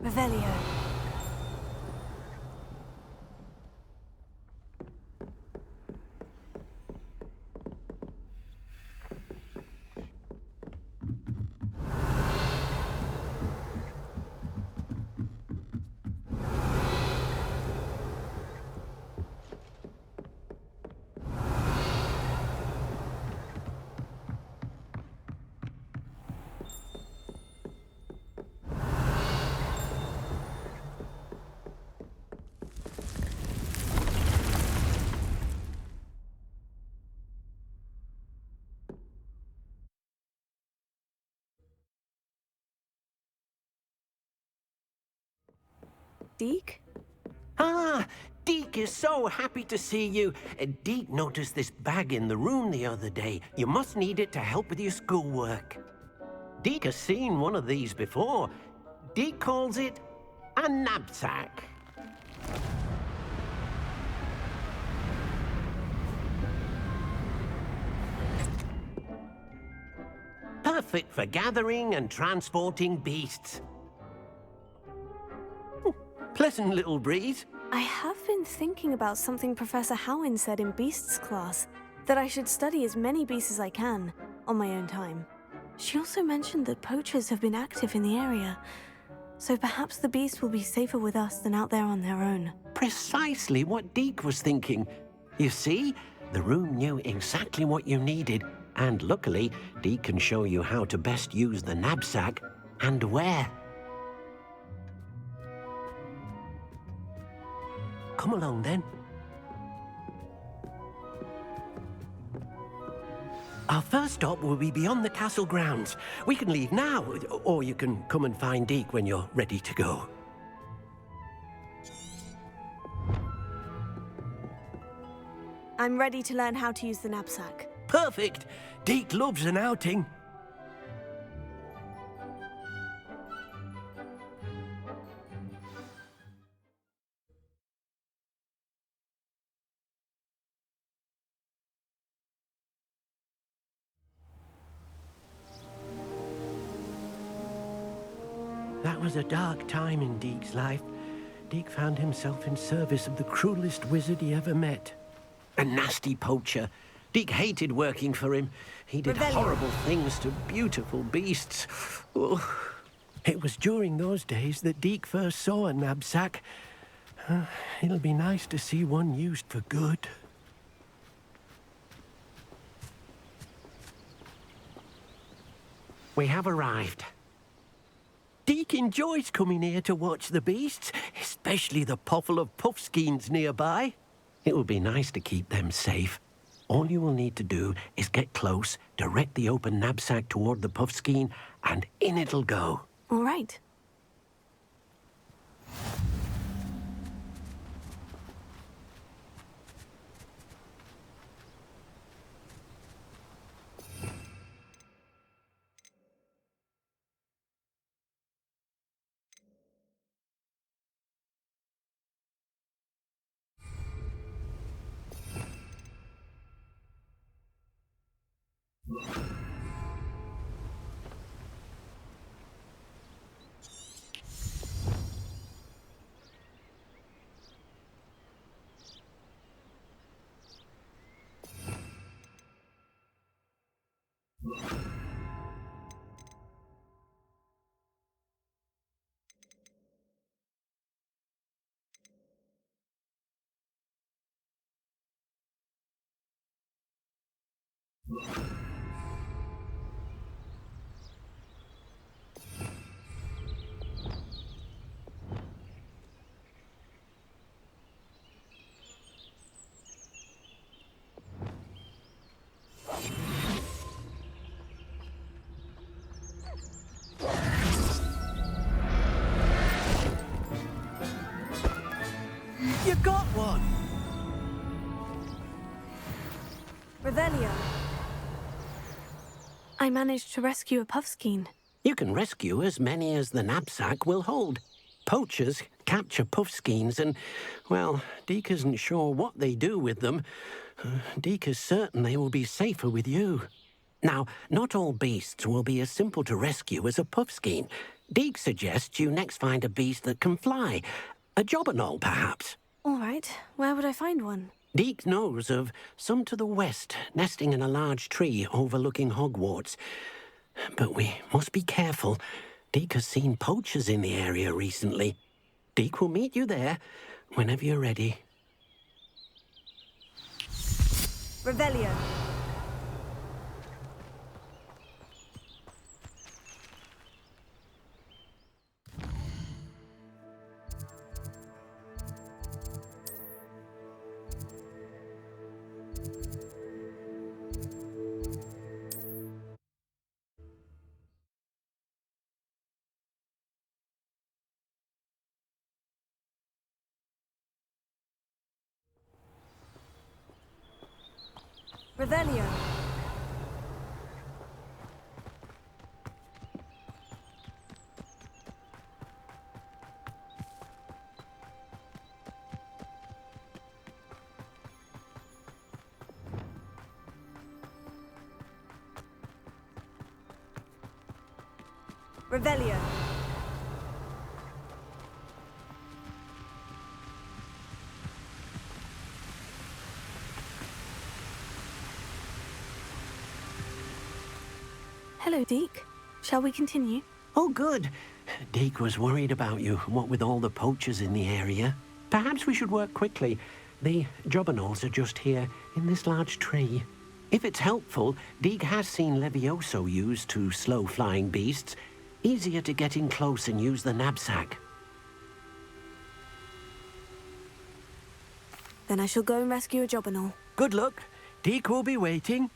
Revelio. Deke? Ah, Deke is so happy to see you. Deke noticed this bag in the room the other day. You must need it to help with your schoolwork. Deke has seen one of these before. Deke calls it a knapsack. Perfect for gathering and transporting beasts. Pleasant little breeze. I have been thinking about something Professor Howin said in Beasts class, that I should study as many beasts as I can, on my own time. She also mentioned that poachers have been active in the area, so perhaps the beasts will be safer with us than out there on their own. Precisely what Deke was thinking. You see, the room knew exactly what you needed, and luckily, Deke can show you how to best use the knapsack and where. Come along, then. Our first stop will be beyond the castle grounds. We can leave now, or you can come and find Deke when you're ready to go. I'm ready to learn how to use the knapsack. Perfect! Deke loves an outing. That was a dark time in Deke's life. Deke found himself in service of the cruelest wizard he ever met. A nasty poacher. Deke hated working for him. He did horrible things to beautiful beasts. Oh. It was during those days that Deke first saw a knapsack. It'll be nice to see one used for good. We have arrived. Deke enjoys coming here to watch the beasts, especially the potful of puffskeins nearby. It will be nice to keep them safe. All you will need to do is get close, direct the open knapsack toward the puffskein, and in it'll go. All right. You got one! Revelio. I managed to rescue a puffskein. You can rescue as many as the knapsack will hold. Poachers capture puffskeins and, well, Deke isn't sure what they do with them. Deke is certain they will be safer with you. Now, not all beasts will be as simple to rescue as a puffskein. Deke suggests you next find a beast that can fly. A jobberknoll, perhaps. All right, where would I find one? Deke knows of some to the west, nesting in a large tree overlooking Hogwarts. But we must be careful. Deke has seen poachers in the area recently. Deke will meet you there whenever you're ready. Revelio. Revelio. Revelio. Hello, Deke. Shall we continue? Oh, good. Deke was worried about you, what with all the poachers in the area. Perhaps we should work quickly. The jobberknolls are just here, in this large tree. If it's helpful, Deke has seen Levioso used to slow flying beasts. Easier to get in close and use the knapsack. Then I shall go and rescue a jobberknoll. Good luck. Deke will be waiting.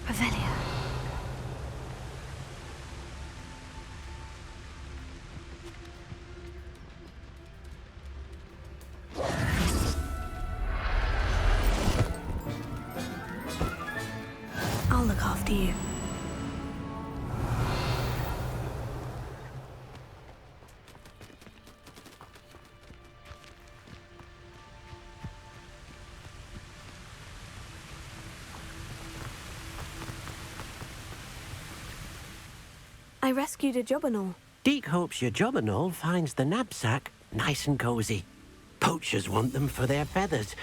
Revelio. I'll look after you. I rescued a jobberknoll. Deke hopes your jobberknoll finds the knapsack nice and cozy. Poachers want them for their feathers,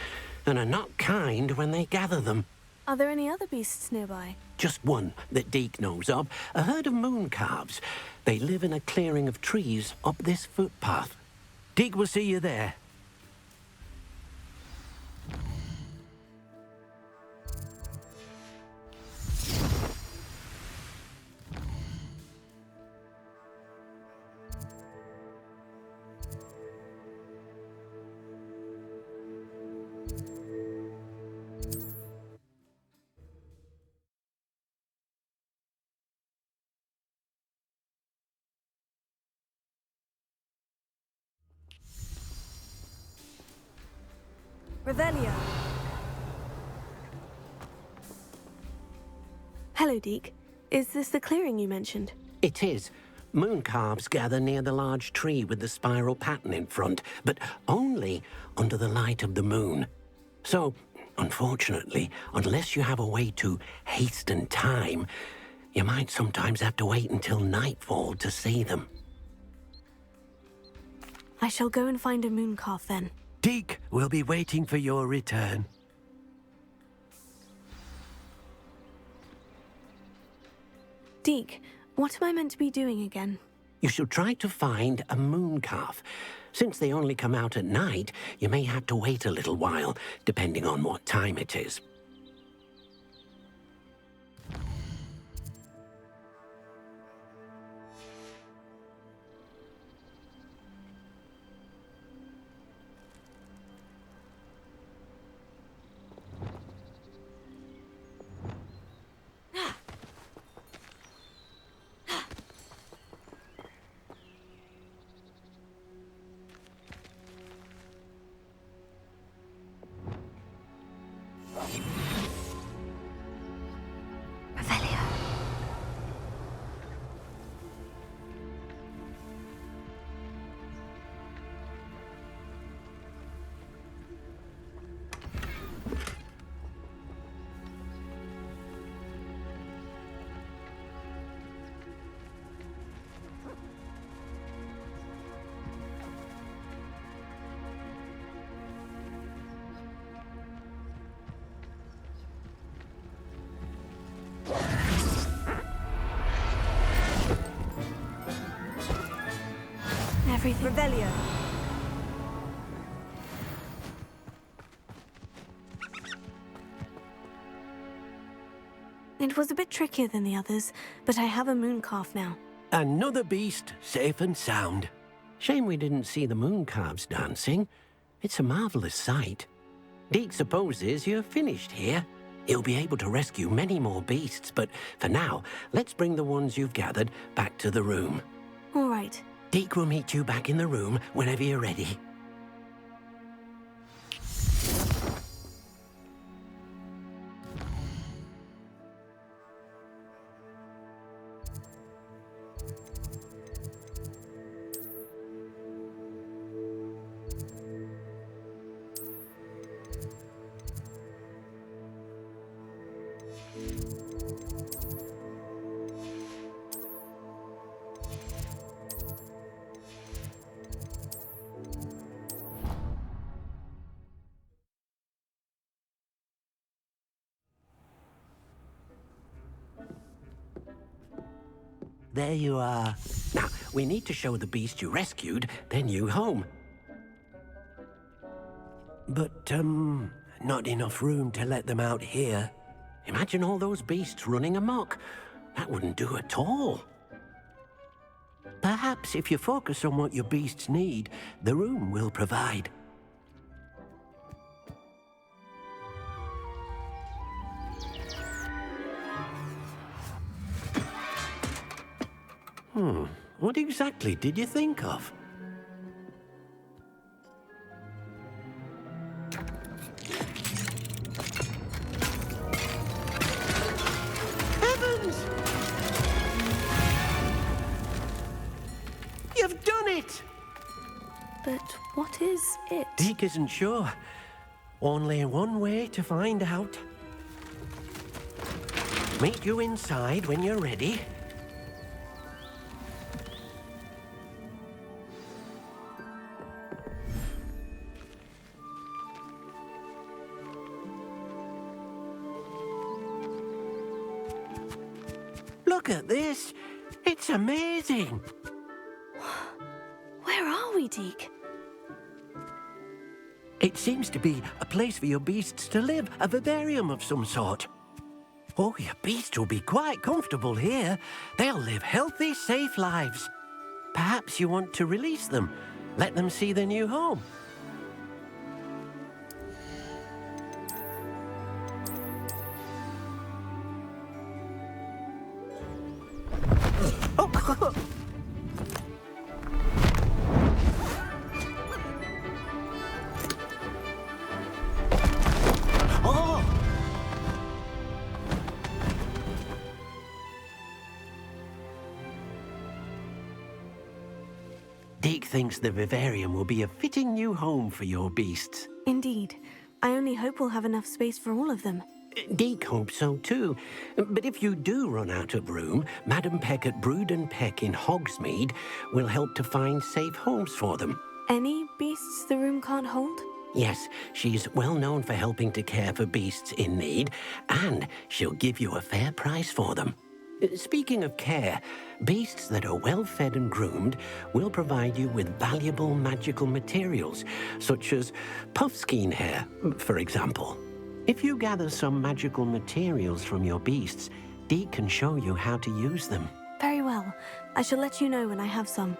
and are not kind when they gather them. Are there any other beasts nearby? Just one that Deke knows of, a herd of moon calves. They live in a clearing of trees up this footpath. Deke will see you there. Revelio. Hello, Deke. Is this the clearing you mentioned? It is. Moon calves gather near the large tree with the spiral pattern in front, but only under the light of the moon. So, unfortunately, unless you have a way to hasten time, you might sometimes have to wait until nightfall to see them. I shall go and find a moon calf then. Deke will be waiting for your return. Deke, what am I meant to be doing again? You should try to find a moon calf. Since they only come out at night, you may have to wait a little while, depending on what time it is. everything? Revelio. It was a bit trickier than the others, but I have a moon calf now. Another beast, safe and sound. Shame we didn't see the moon calves dancing. It's a marvelous sight. Deke supposes you're finished here. He'll be able to rescue many more beasts, but for now, let's bring the ones you've gathered back to the room. All right. Deke will meet you back in the room whenever you're ready. There you are. Now, we need to show the beast you rescued their new home. But, not enough room to let them out here. Imagine all those beasts running amok. That wouldn't do at all. Perhaps if you focus on what your beasts need, the room will provide. What exactly did you think of? Heavens! You've done it! But what is it? Deke isn't sure. Only one way to find out. Meet you inside when you're ready. Look at this. It's amazing. Where are we, Deke? It seems to be a place for your beasts to live, a vivarium of some sort. Oh, your beasts will be quite comfortable here. They'll live healthy, safe lives. Perhaps you want to release them, let them see their new home. Deke thinks the vivarium will be a fitting new home for your beasts. Indeed. I only hope we'll have enough space for all of them. Deke hopes so too. But if you do run out of room, Madam Peck at Brood and Peck in Hogsmeade will help to find safe homes for them. Any beasts the room can't hold? Yes, she's well known for helping to care for beasts in need, and she'll give you a fair price for them. Speaking of care, beasts that are well fed and groomed will provide you with valuable magical materials, such as puffskein hair, for example. If you gather some magical materials from your beasts, Deke can show you how to use them. Very well. I shall let you know when I have some.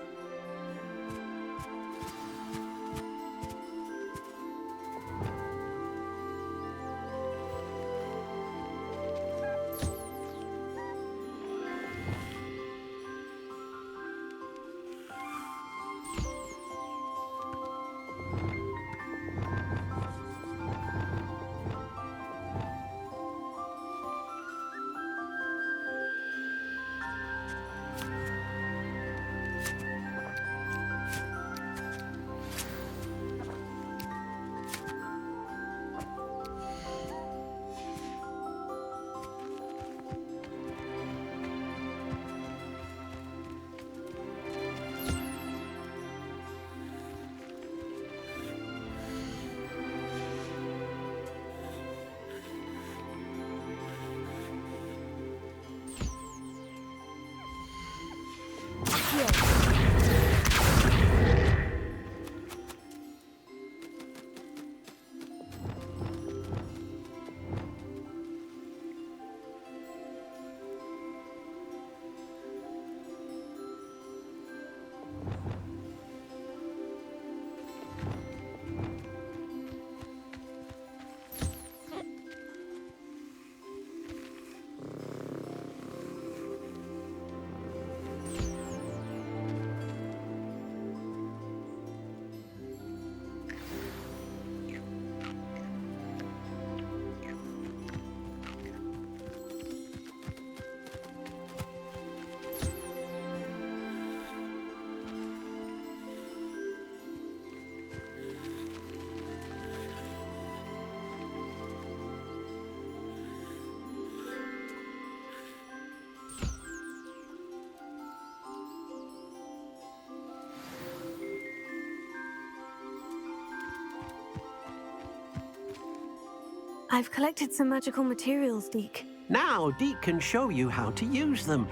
I've collected some magical materials, Deke. Now, Deke can show you how to use them.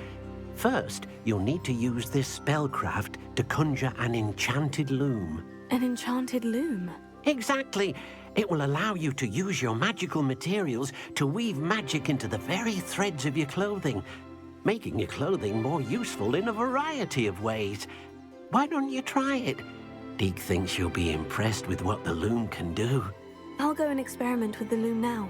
First, you'll need to use this spellcraft to conjure an enchanted loom. An enchanted loom. Exactly. It will allow you to use your magical materials to weave magic into the very threads of your clothing, making your clothing more useful in a variety of ways. Why don't you try it? Deke thinks you'll be impressed with what the loom can do. I'll go and experiment with the loom now.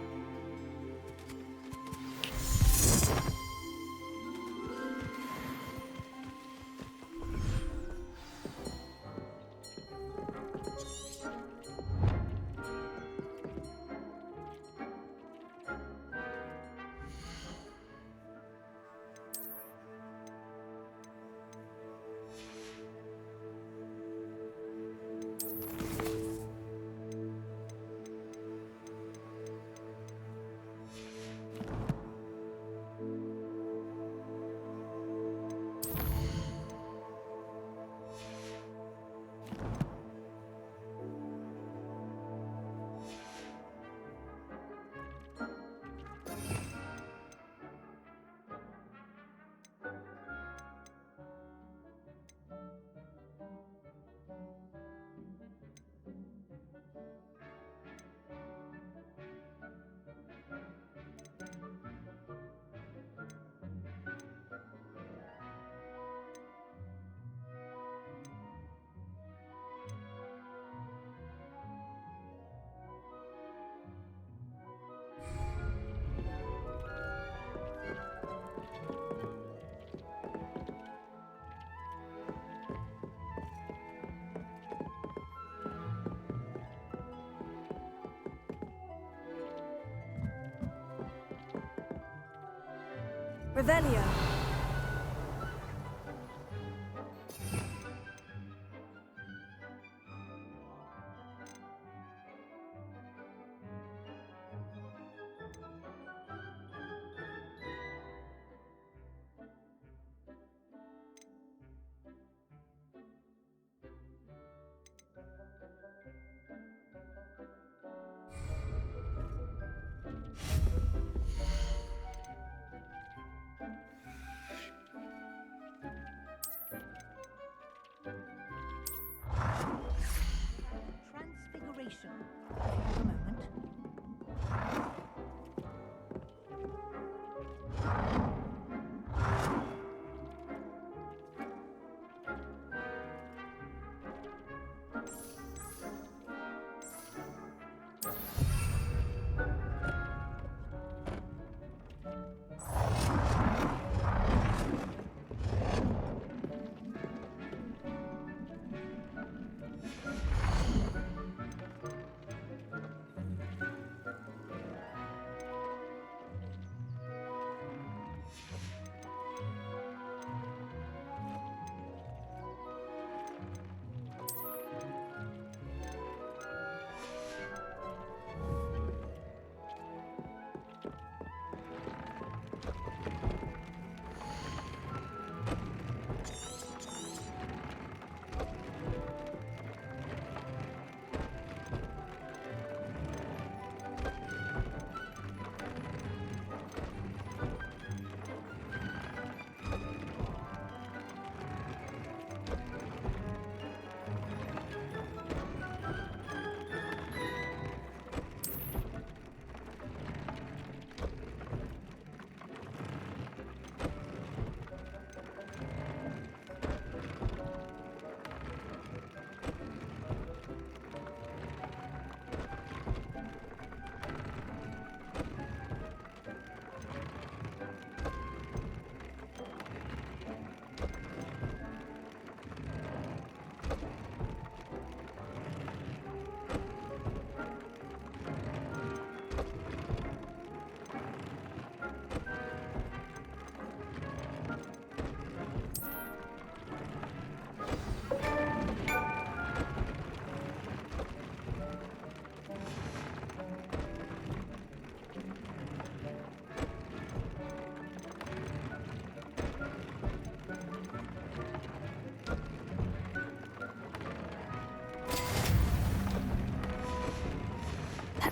Revelio. Transfiguration. A moment.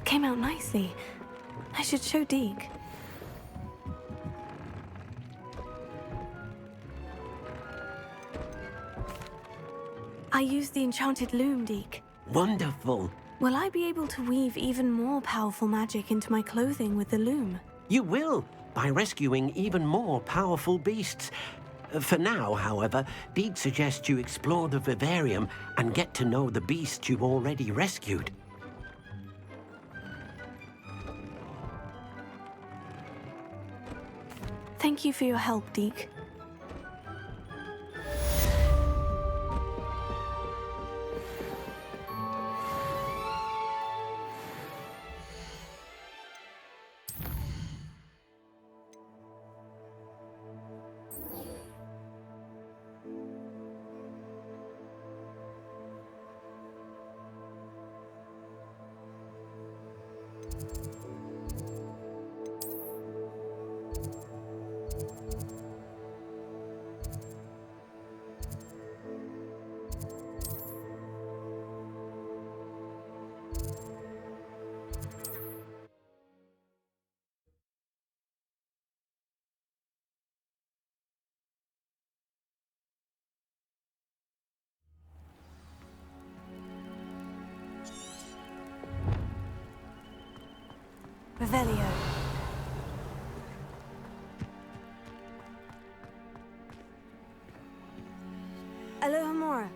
Came out nicely. I should show Deke. I used the enchanted loom, Deke. Wonderful. Will I be able to weave even more powerful magic into my clothing with the loom? You will, by rescuing even more powerful beasts. For now, however, Deke suggests you explore the vivarium and get to know the beasts you've already rescued. Thank you for your help, Deke. Revelio. Alohomora.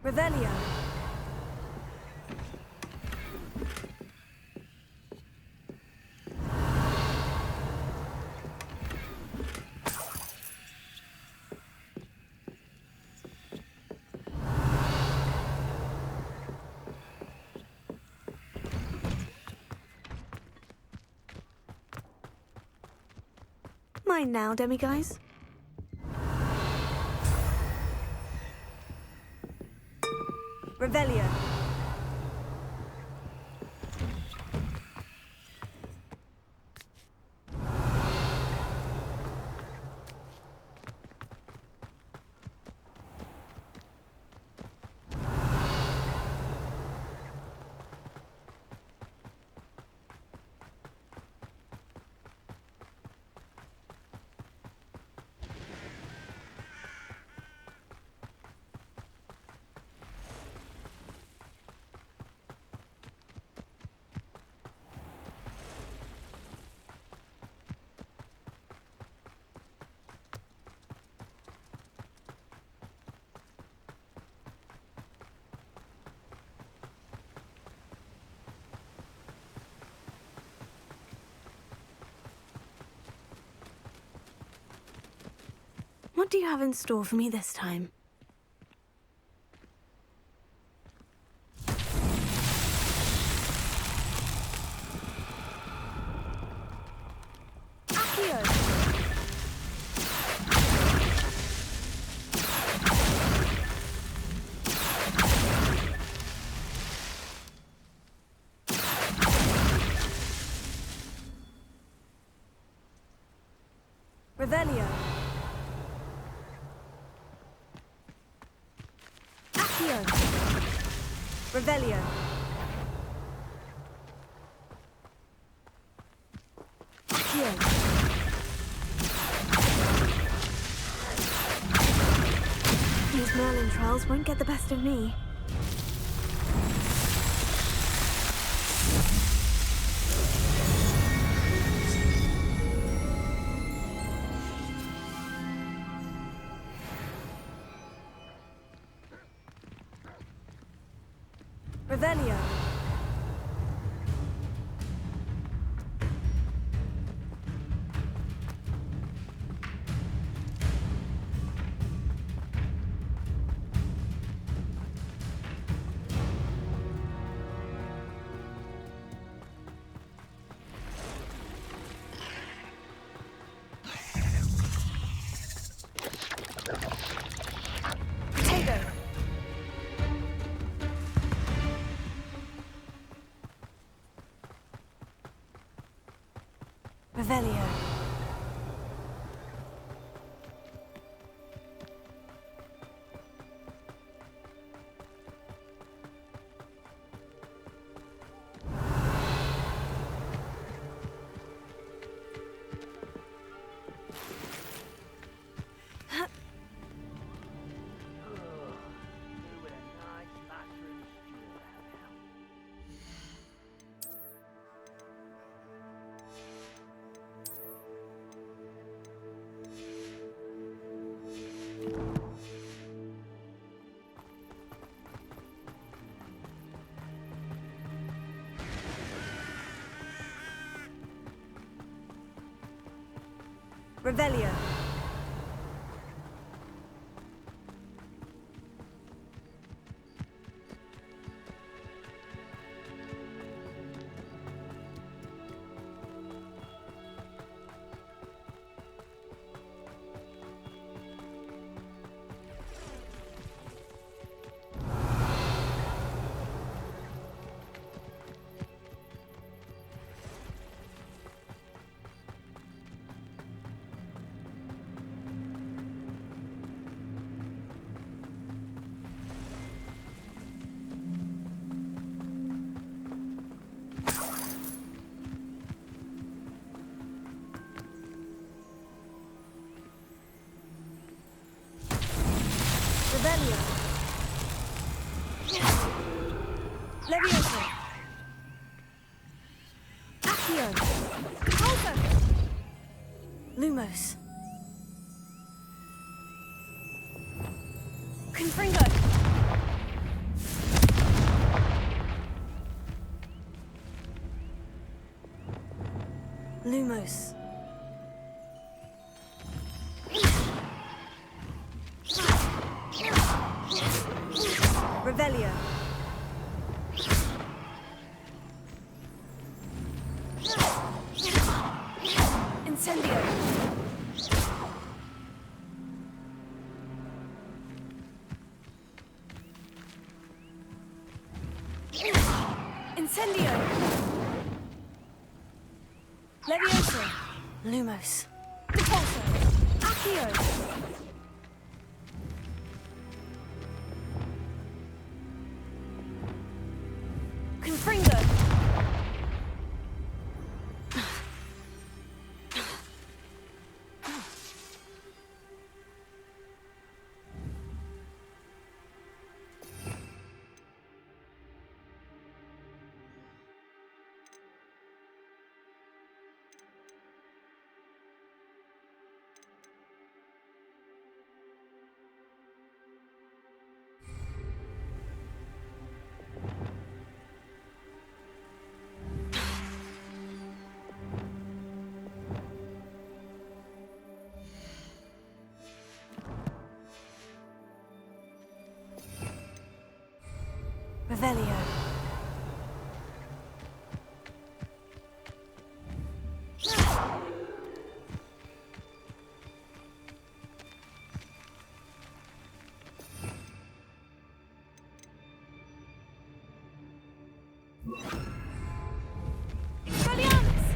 Revelio. Mine now, demiguise. Revelio. What do you have in store for me this time? Accio! Revelio. Accio. Revelio. Accio. These Merlin trials won't get the best of me. Revelio. Revelio. Revelio. Revelio. Levioso. Accio. Alpha. Lumos. Confringo. Lumos. Revelio. Incendio. Incendio. Levioso. Lumos. Repulso. Accio. Confringo. Revelio. Expelliarmus!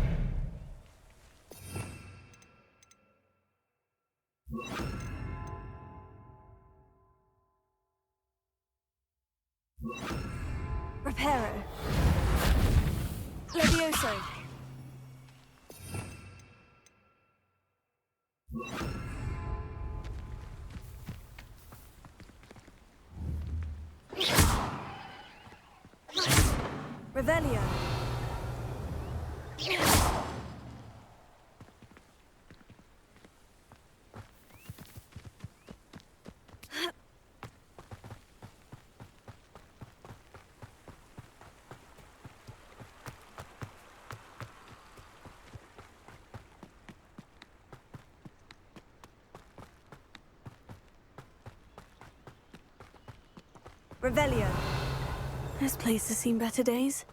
Reparo. Levioso. Revelio. Revelio. This place has seen better days.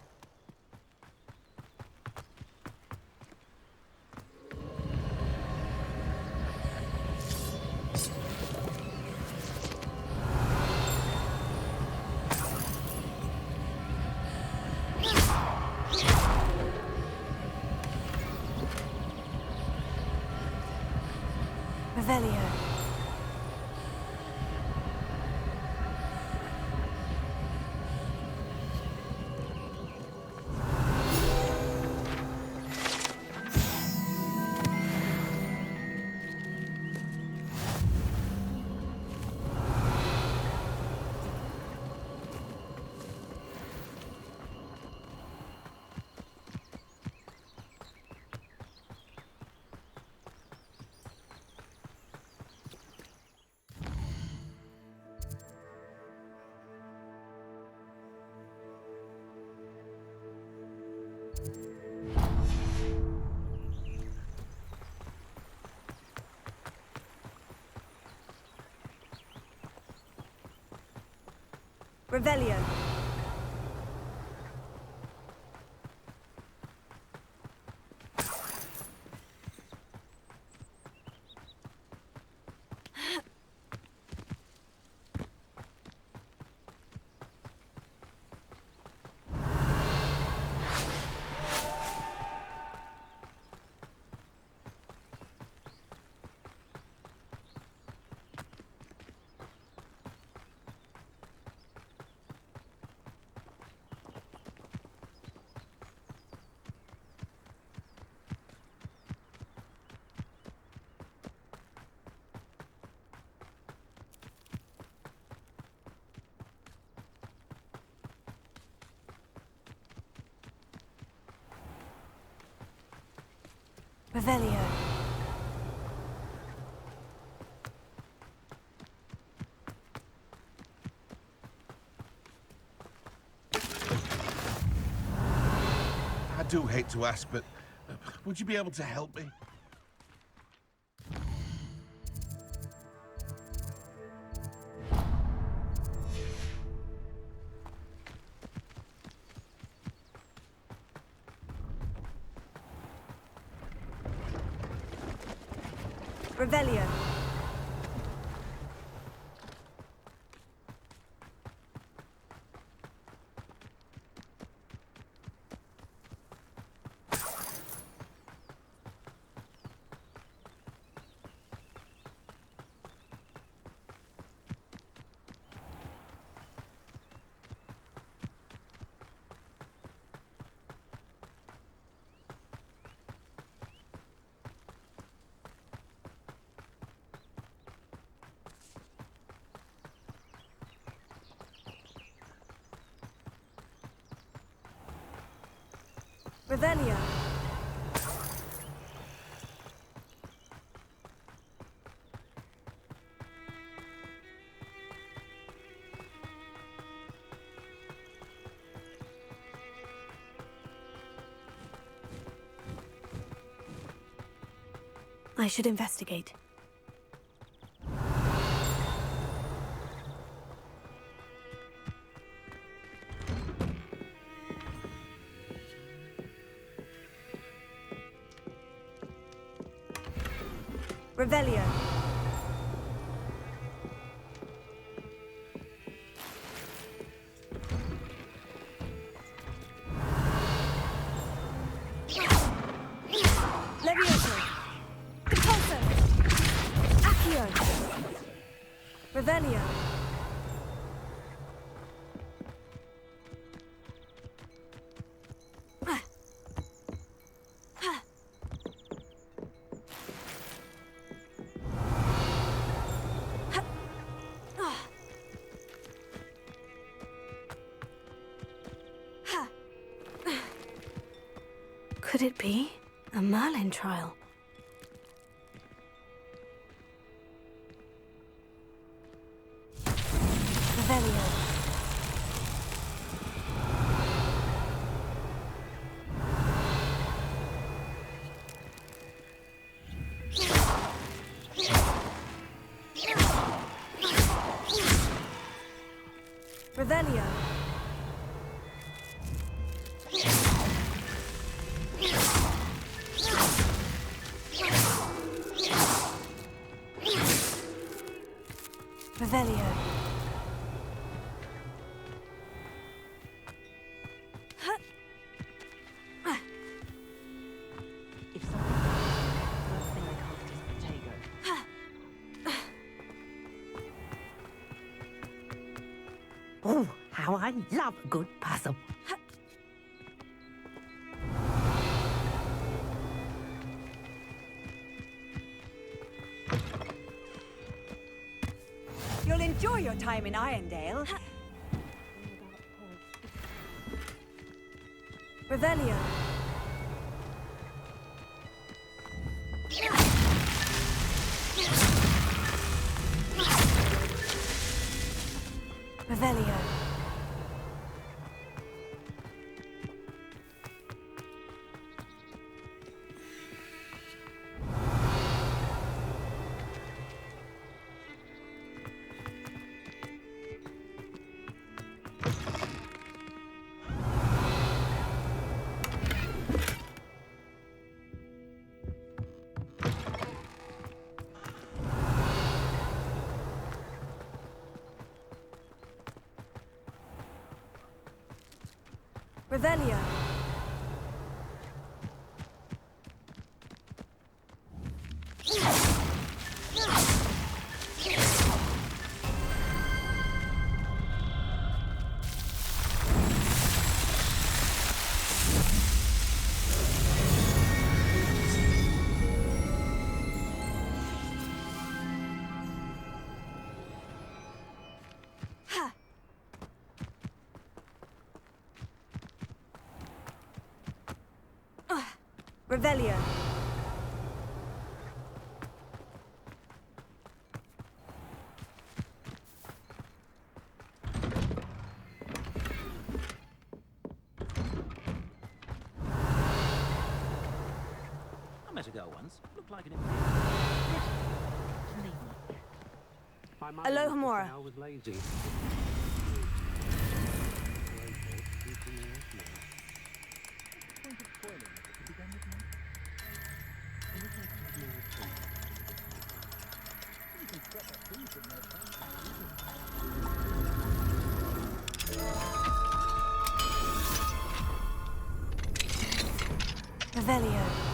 Revelio. Revelio. Revelio. I do hate to ask, but would you be able to help me? Revelio. Revelio. I should investigate. Revelio. Levioso. Depulso. Accio. Revelio. Could it be a Merlin trial? Revelio. Revelio. Revelio. If something, first thing I cast is Protego. Oh, how I love a good puzzle. You'll enjoy your time in Irondale. Revelio. Revelio. Revelio. Revelio. I met a girl once. Looked like an Aloha Mora. I was lazy. Revelio.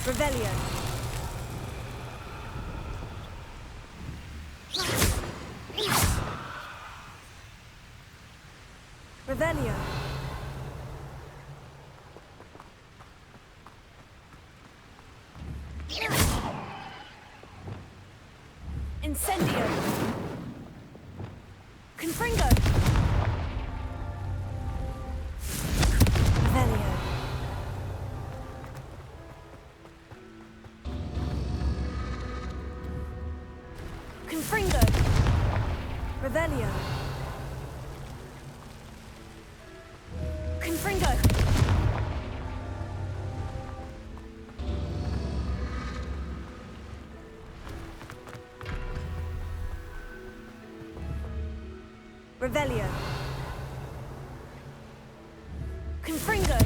Revelio. Revelio. Incendio. Confringo. Revelio. Confringo. Revelio. Confringo. Revelio. Confringo.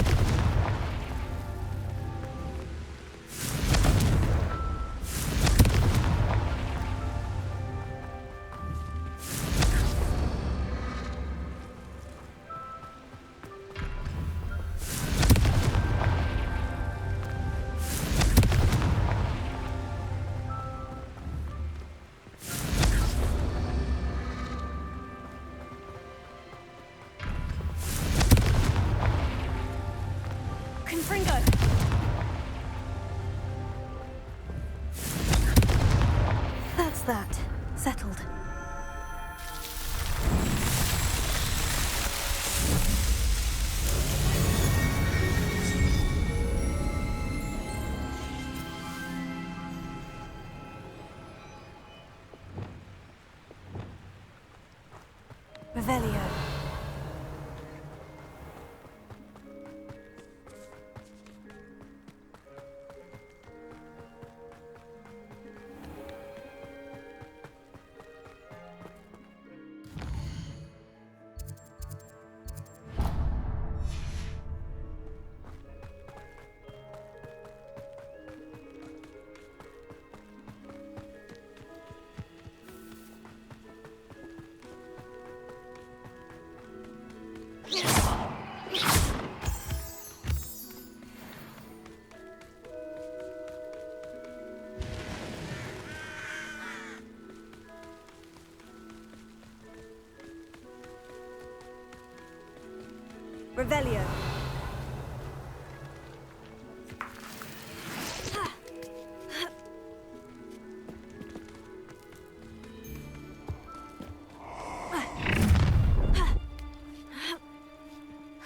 Confringo. That's that. Settled. Revelio. Revelio.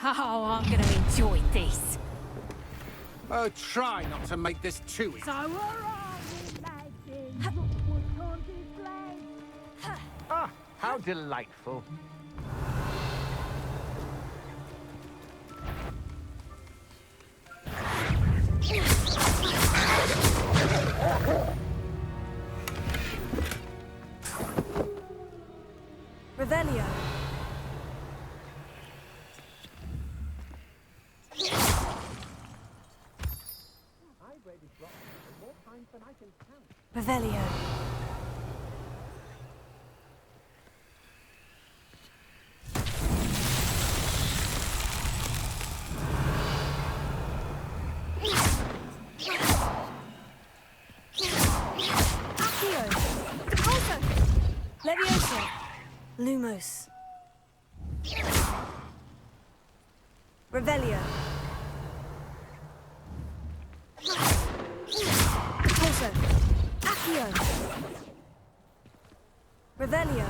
Oh, I'm gonna enjoy this. Oh, try not to make this too easy. So where are we, lads? Look what's on display. Ah, how delightful. Revelio. Revelio. Accio. Decolto. Levioso. Lumos. Revelio. Decolto. Accio. Revelio.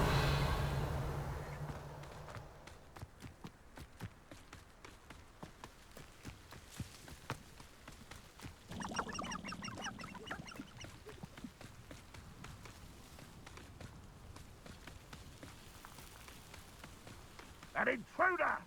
An intruder!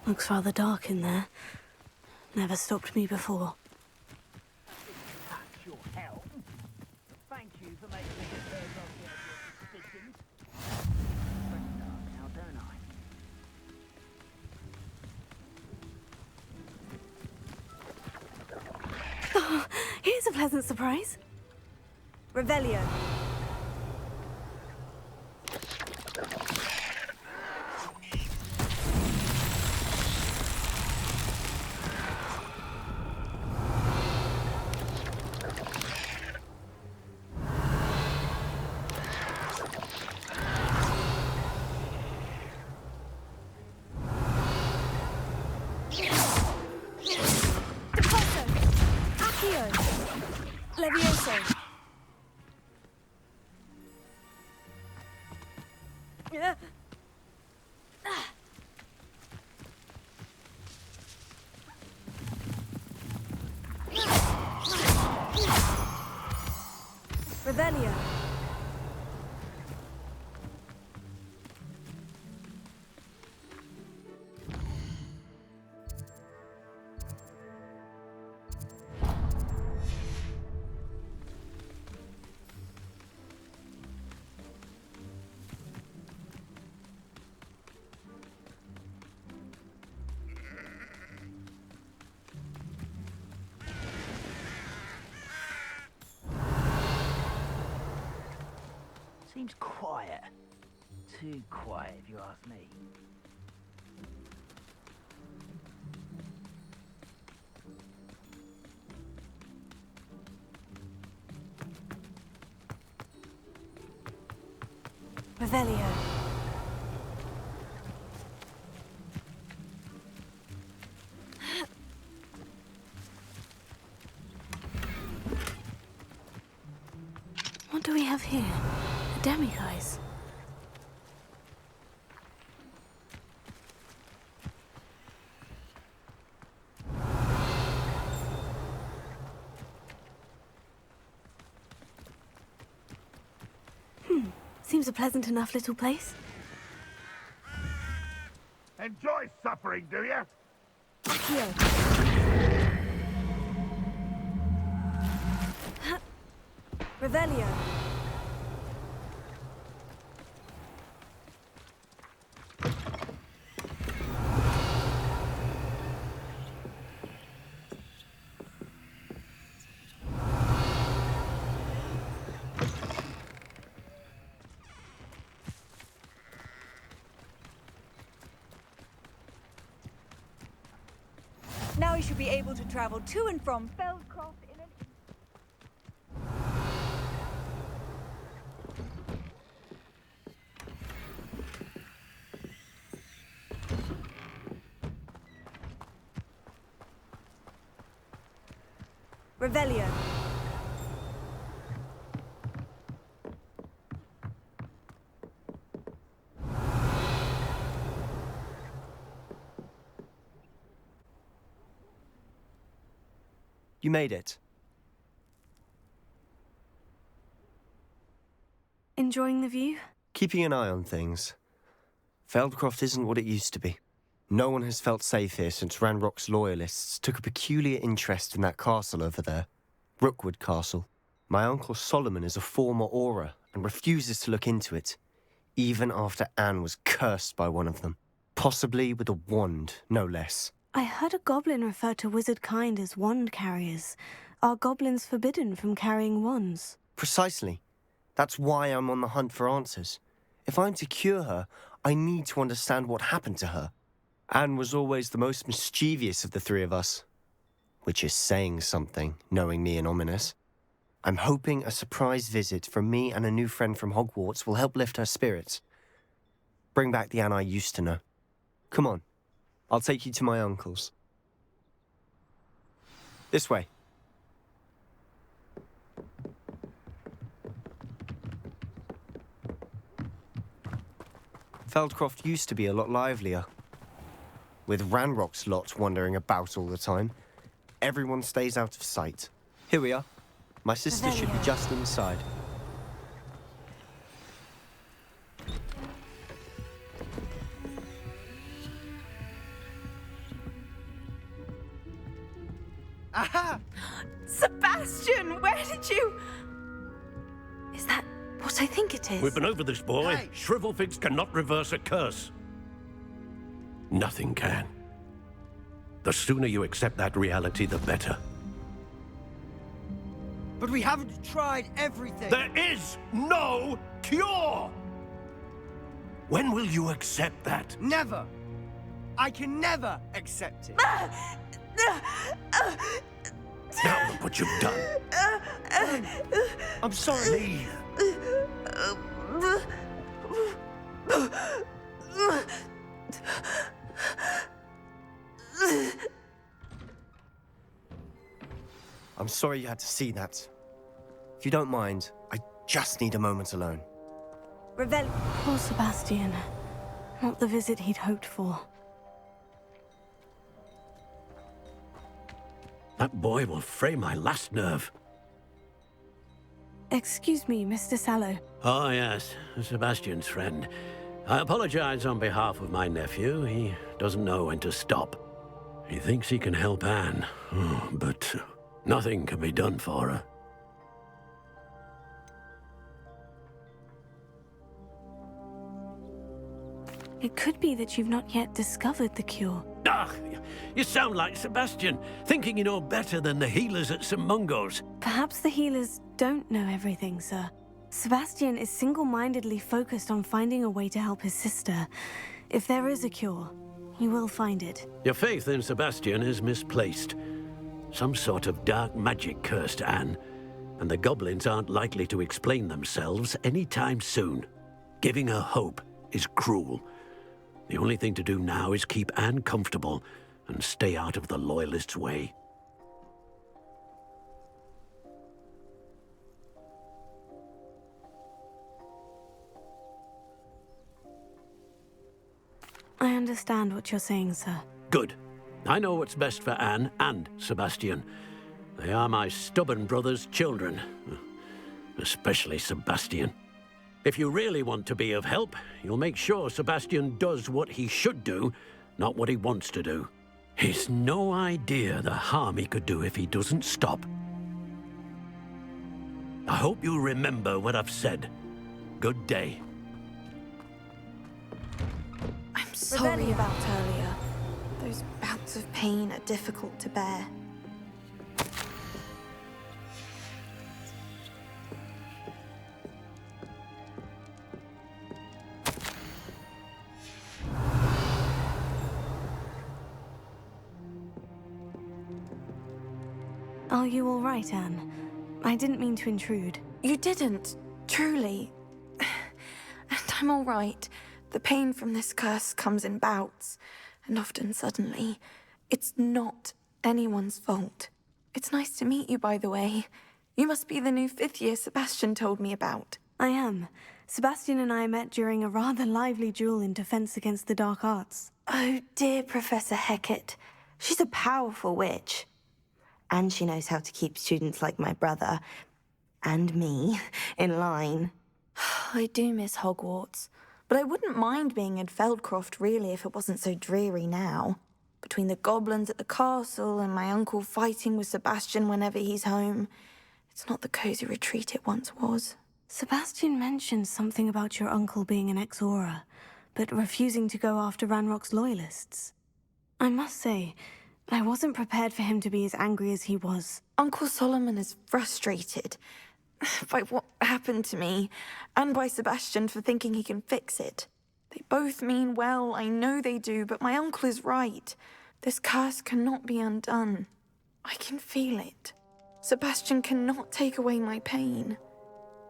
Looks rather dark in there. Never stopped me before. That's your hell. Thank you for making me aware of your suspicions. Pretty dark now, don't I? Oh, here's a pleasant surprise. Revelio. Decolto. Accio. Levioso. Revelio. Seems quiet. Too quiet, if you ask me. Revelio. What do we have here? A demiguise. Seems a pleasant enough little place. Enjoy suffering, do you? Accio. Revelio. should be able to travel to and from Feldcroft in an... Revelio. You made it. Enjoying the view? Keeping an eye on things. Feldcroft isn't what it used to be. No one has felt safe here since Ranrock's loyalists took a peculiar interest in that castle over there. Rookwood Castle. My uncle Solomon is a former Auror and refuses to look into it, even after Anne was cursed by one of them. Possibly with a wand, no less. I heard a goblin refer to wizard kind as wand carriers. Are goblins forbidden from carrying wands? Precisely. That's why I'm on the hunt for answers. If I'm to cure her, I need to understand what happened to her. Anne was always the most mischievous of the three of us. Which is saying something, knowing me and Ominous. I'm hoping a surprise visit from me and a new friend from Hogwarts will help lift her spirits. Bring back the Anne I used to know. Come on. I'll take you to my uncle's. This way. Feldcroft used to be a lot livelier. With Ranrock's lot wandering about all the time, everyone stays out of sight. Here we are. My sister should be just inside. Aha! Sebastian, where did you... Is that what I think it is? We've been over this, boy. Hey. Shrivelfigs cannot reverse a curse. Nothing can. The sooner you accept that reality, the better. But we haven't tried everything. There is no cure! When will you accept that? Never. I can never accept it. Now look what you've done. I'm sorry. I'm sorry you had to see that. If you don't mind, I just need a moment alone. Revelio. Poor Sebastian. Not the visit he'd hoped for. That boy will fray my last nerve. Excuse me, Mr. Sallow. Oh, yes, Sebastian's friend. I apologize on behalf of my nephew. He doesn't know when to stop. He thinks he can help Anne, but nothing can be done for her. It could be that you've not yet discovered the cure. Ah, you sound like Sebastian, thinking you know better than the healers at St. Mungo's. Perhaps the healers don't know everything, sir. Sebastian is single-mindedly focused on finding a way to help his sister. If there is a cure, he will find it. Your faith in Sebastian is misplaced. Some sort of dark magic cursed Anne, and the goblins aren't likely to explain themselves anytime soon. Giving her hope is cruel. The only thing to do now is keep Anne comfortable and stay out of the Loyalists' way. I understand what you're saying, sir. Good. I know what's best for Anne and Sebastian. They are my stubborn brother's children. Especially Sebastian. If you really want to be of help, you'll make sure Sebastian does what he should do, not what he wants to do. He's no idea the harm he could do if he doesn't stop. I hope you'll remember what I've said. Good day. I'm sorry about earlier. Those bouts of pain are difficult to bear. Are you all right, Anne? I didn't mean to intrude. You didn't, truly. And I'm all right. The pain from this curse comes in bouts, and often suddenly. It's not anyone's fault. It's nice to meet you, by the way. You must be the new 5th year Sebastian told me about. I am. Sebastian and I met during a rather lively duel in Defense Against the Dark Arts. Oh, dear Professor Hecat. She's a powerful witch. And she knows how to keep students like my brother, and me, in line. I do miss Hogwarts, but I wouldn't mind being in Feldcroft, really, if it wasn't so dreary now. Between the goblins at the castle and my uncle fighting with Sebastian whenever he's home, it's not the cozy retreat it once was. Sebastian mentioned something about your uncle being an ex-Auror, but refusing to go after Ranrock's loyalists. I must say, I wasn't prepared for him to be as angry as he was. Uncle Solomon is frustrated by what happened to me, and by Sebastian for thinking he can fix it. They both mean well, I know they do, but my uncle is right. This curse cannot be undone. I can feel it. Sebastian cannot take away my pain.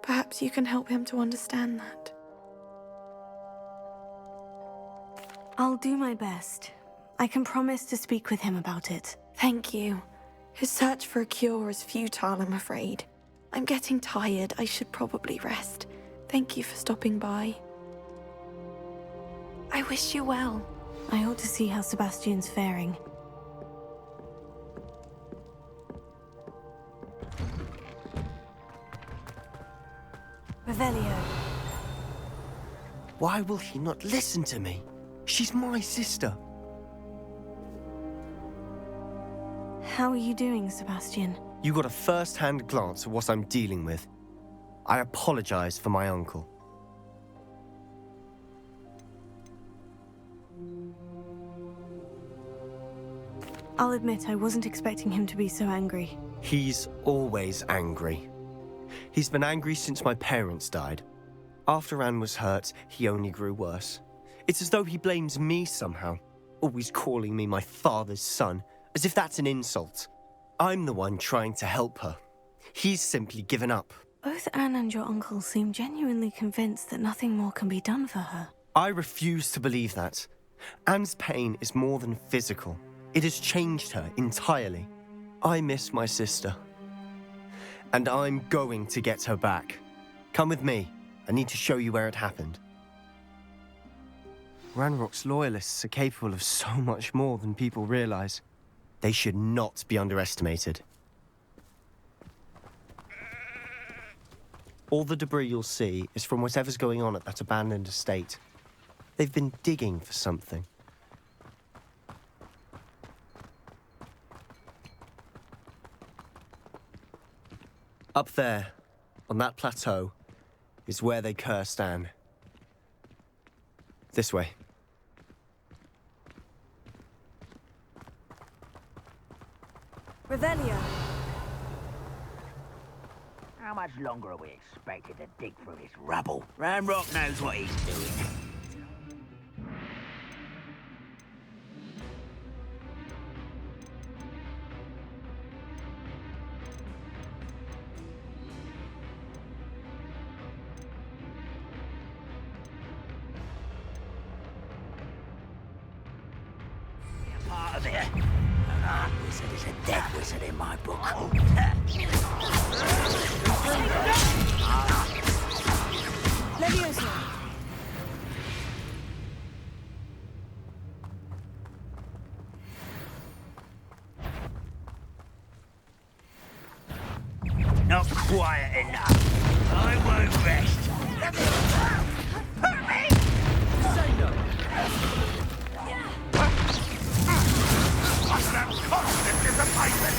Perhaps you can help him to understand that. I'll do my best. I can promise to speak with him about it. Thank you. His search for a cure is futile, I'm afraid. I'm getting tired. I should probably rest. Thank you for stopping by. I wish you well. I ought to see how Sebastian's faring. Revelio. Why will he not listen to me? She's my sister. How are you doing, Sebastian? You got a first-hand glance at what I'm dealing with. I apologize for my uncle. I'll admit I wasn't expecting him to be so angry. He's always angry. He's been angry since my parents died. After Anne was hurt, he only grew worse. It's as though he blames me somehow, always calling me my father's son, as if that's an insult. I'm the one trying to help her. He's simply given up. Both Anne and your uncle seem genuinely convinced that nothing more can be done for her. I refuse to believe that. Anne's pain is more than physical. It has changed her entirely. I miss my sister. And I'm going to get her back. Come with me. I need to show you where it happened. Ranrock's loyalists are capable of so much more than people realize. They should not be underestimated. All the debris you'll see is from whatever's going on at that abandoned estate. They've been digging for something. Up there, on that plateau, is where they cursed Anne. This way. Revelio. How much longer are we expected to dig through this rubble? Ranrock knows what he's doing. Part of it. An art wizard is a dead wizard in my book. Leviosa. Not quiet enough. I won't rest. Hurt me! Say no. What's that constant disappointment?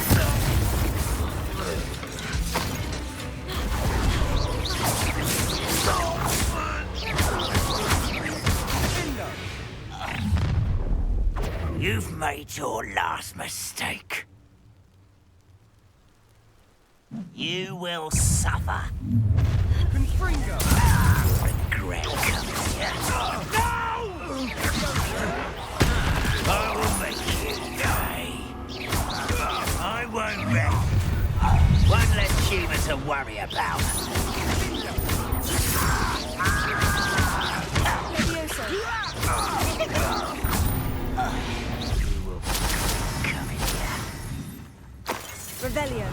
You've made your last mistake. You will suffer. Confringo! Regret coming here. No! I will make you pay. I won't rest to worry about. Levioso. Revelio.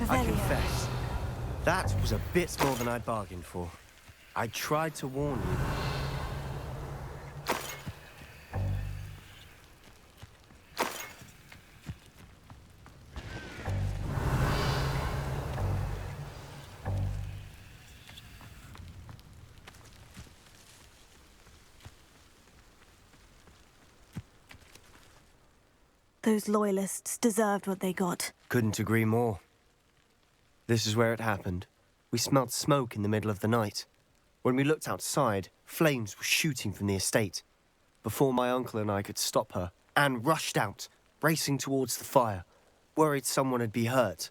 I confess, that was a bit more than I'd bargained for. I tried to warn you. Those loyalists deserved what they got. Couldn't agree more. This is where it happened. We smelled smoke in the middle of the night. When we looked outside, flames were shooting from the estate. Before my uncle and I could stop her, Anne rushed out, racing towards the fire, worried someone had been hurt.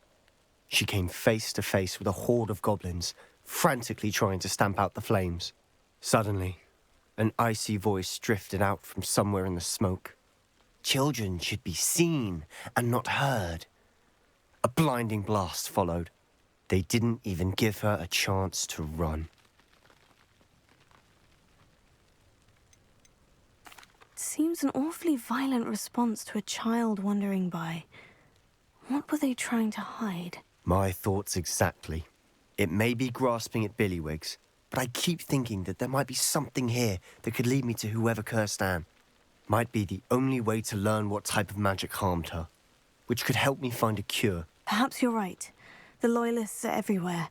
She came face to face with a horde of goblins, frantically trying to stamp out the flames. Suddenly, an icy voice drifted out from somewhere in the smoke. Children should be seen and not heard. A blinding blast followed. They didn't even give her a chance to run. It seems an awfully violent response to a child wandering by. What were they trying to hide? My thoughts exactly. It may be grasping at Billywigs, but I keep thinking that there might be something here that could lead me to whoever cursed Anne. Might be the only way to learn what type of magic harmed her, which could help me find a cure. Perhaps you're right. The Loyalists are everywhere,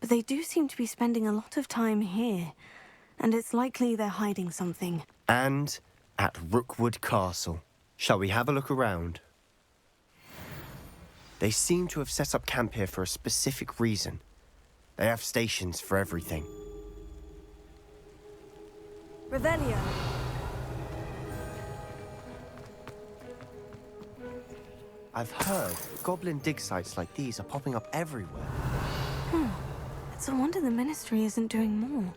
but they do seem to be spending a lot of time here, and it's likely they're hiding something. And at Rookwood Castle. Shall we have a look around? They seem to have set up camp here for a specific reason. They have stations for everything. Revelio. I've heard goblin dig sites like these are popping up everywhere. It's a wonder the Ministry isn't doing more.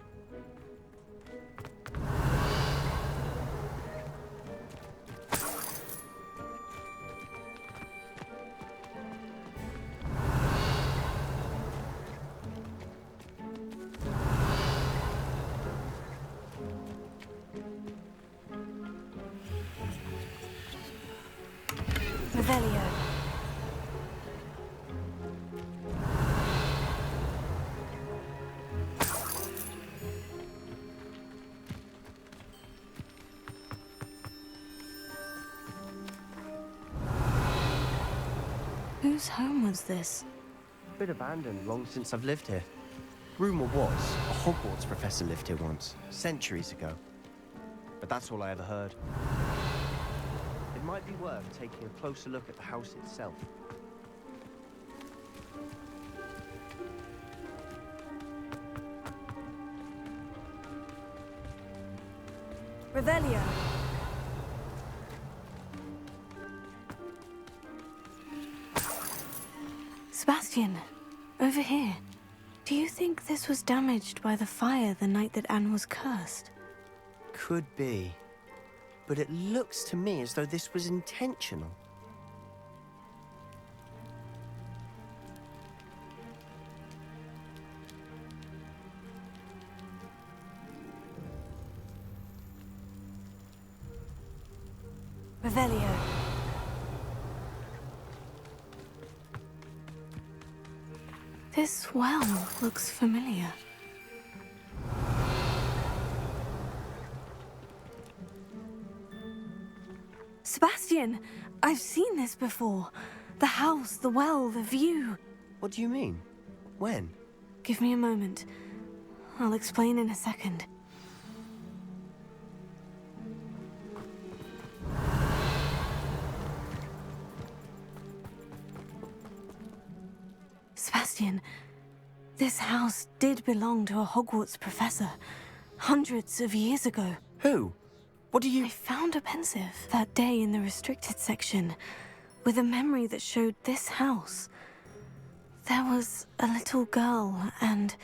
Revelio. Whose home was this? Bit abandoned long since I've lived here. Rumour was, a Hogwarts professor lived here once, centuries ago. But that's all I ever heard. It might be worth taking a closer look at the house itself. Revelio. Sebastian, over here. Do you think this was damaged by the fire the night that Anne was cursed? Could be. But it looks to me as though this was intentional. Revelio. This well looks familiar. Sebastian, I've seen this before. The house, the well, the view. What do you mean? When? Give me a moment. I'll explain in a second. Sebastian, this house did belong to a Hogwarts professor, hundreds of years ago. Who? What do you... I found a pensive that day in the restricted section, with a memory that showed this house. There was a little girl and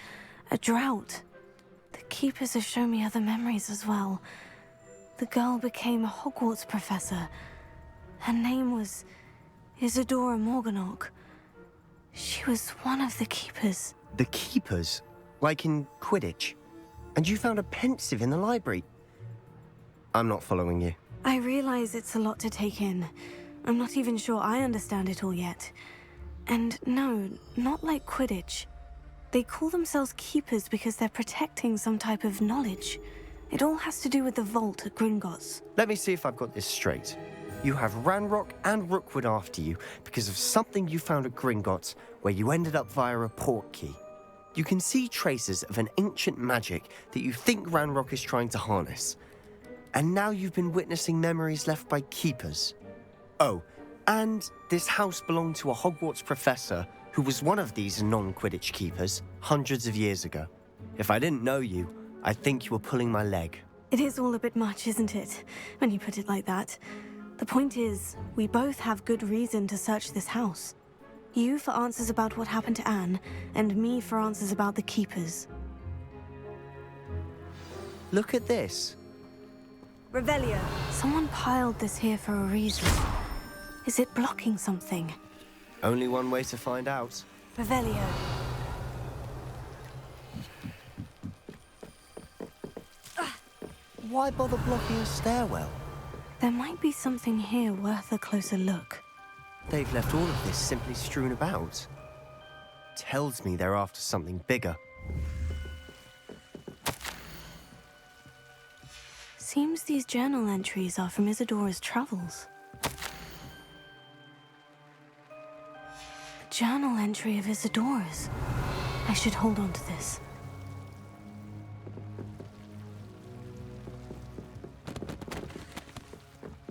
a drought. The keepers have shown me other memories as well. The girl became a Hogwarts professor. Her name was Isadora Morganach. She was one of the keepers. The keepers? Like in Quidditch? And you found a pensive in the library? I'm not following you. I realize it's a lot to take in. I'm not even sure I understand it all yet. And no, not like Quidditch. They call themselves keepers because they're protecting some type of knowledge. It all has to do with the vault at Gringotts. Let me see if I've got this straight. You have Ranrock and Rookwood after you because of something you found at Gringotts where you ended up via a port key. You can see traces of an ancient magic that you think Ranrock is trying to harness. And now you've been witnessing memories left by keepers. Oh, and this house belonged to a Hogwarts professor who was one of these non-Quidditch keepers hundreds of years ago. If I didn't know you, I'd think you were pulling my leg. It is all a bit much, isn't it, when you put it like that? The point is, we both have good reason to search this house. You for answers about what happened to Anne, and me for answers about the keepers. Look at this. Revelio. Someone piled this here for a reason. Is it blocking something? Only one way to find out. Revelio. Why bother blocking a stairwell? There might be something here worth a closer look. They've left all of this simply strewn about. Tells me they're after something bigger. Seems these journal entries are from Isadora's travels. A journal entry of Isadora's. I should hold on to this.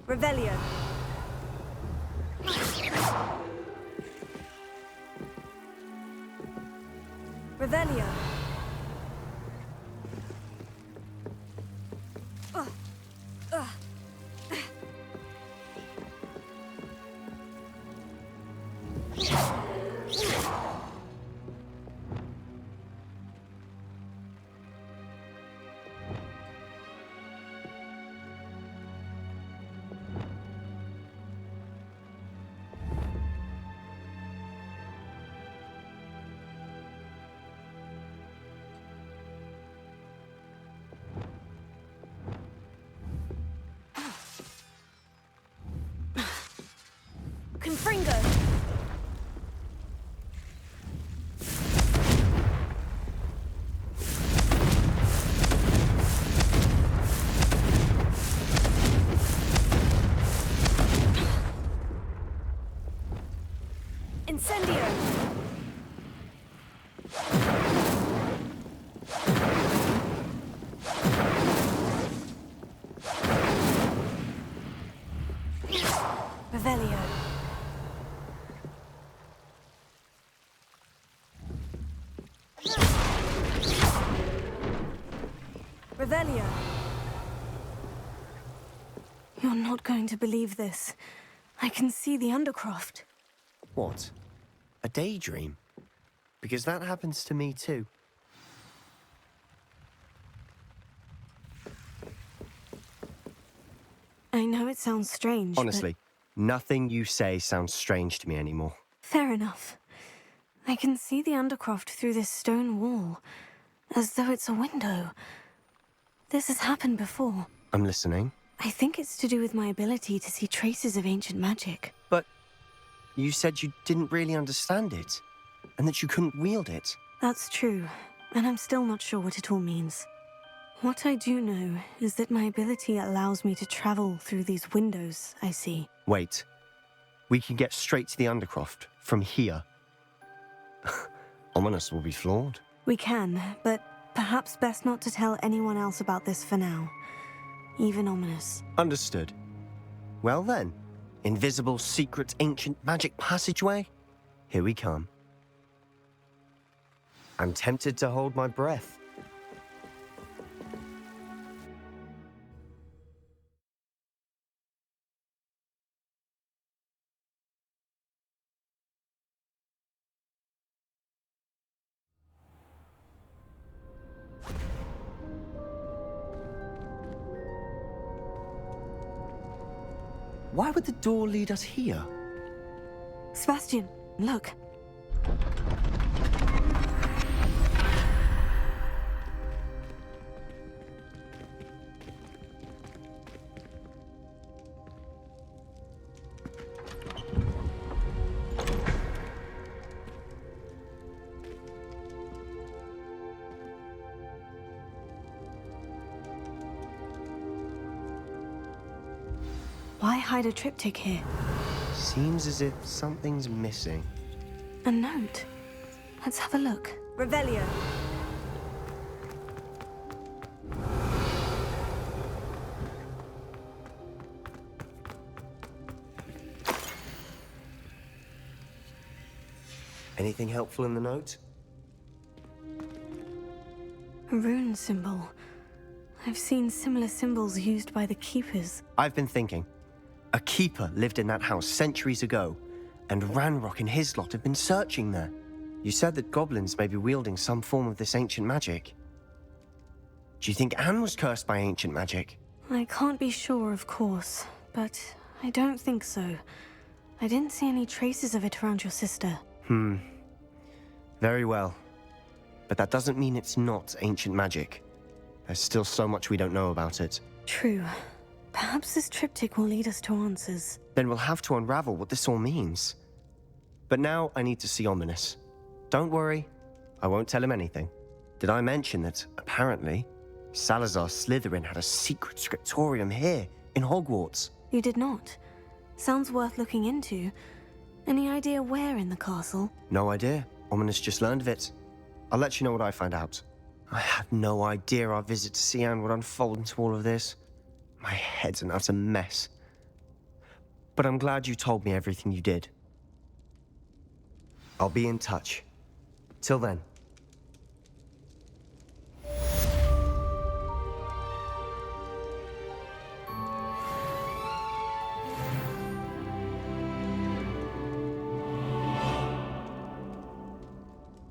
Revelio. Revelio. Confringo. Incendio. Revelio. Revelio. You're not going to believe this. I can see the Undercroft. What? A daydream? Because that happens to me too. I know it sounds strange, Honestly, nothing you say sounds strange to me anymore. Fair enough. I can see the Undercroft through this stone wall, as though it's a window. This has happened before. I'm listening. I think it's to do with my ability to see traces of ancient magic. But you said you didn't really understand it, and that you couldn't wield it. That's true, and I'm still not sure what it all means. What I do know is that my ability allows me to travel through these windows I see. Wait. We can get straight to the Undercroft from here. Ominous will be flawed. We can, but perhaps best not to tell anyone else about this for now. Even Ominous. Understood. Well then, invisible, secret, ancient magic passageway? Here we come. I'm tempted to hold my breath. Why would the door lead us here? Sebastian, look. Why hide a triptych here? Seems as if something's missing. A note. Let's have a look. Revelio. Anything helpful in the note? A rune symbol. I've seen similar symbols used by the keepers. I've been thinking. A keeper lived in that house centuries ago, and Ranrock and his lot have been searching there. You said that goblins may be wielding some form of this ancient magic. Do you think Anne was cursed by ancient magic? I can't be sure, of course, but I don't think so. I didn't see any traces of it around your sister. Very well. But that doesn't mean it's not ancient magic. There's still so much we don't know about it. True. Perhaps this triptych will lead us to answers. Then we'll have to unravel what this all means. But now I need to see Ominous. Don't worry, I won't tell him anything. Did I mention that, apparently, Salazar Slytherin had a secret scriptorium here, in Hogwarts? You did not. Sounds worth looking into. Any idea where in the castle? No idea. Ominous just learned of it. I'll let you know what I find out. I had no idea our visit to see Anne would unfold into all of this. My head's an utter mess. But I'm glad you told me everything you did. I'll be in touch. Till then.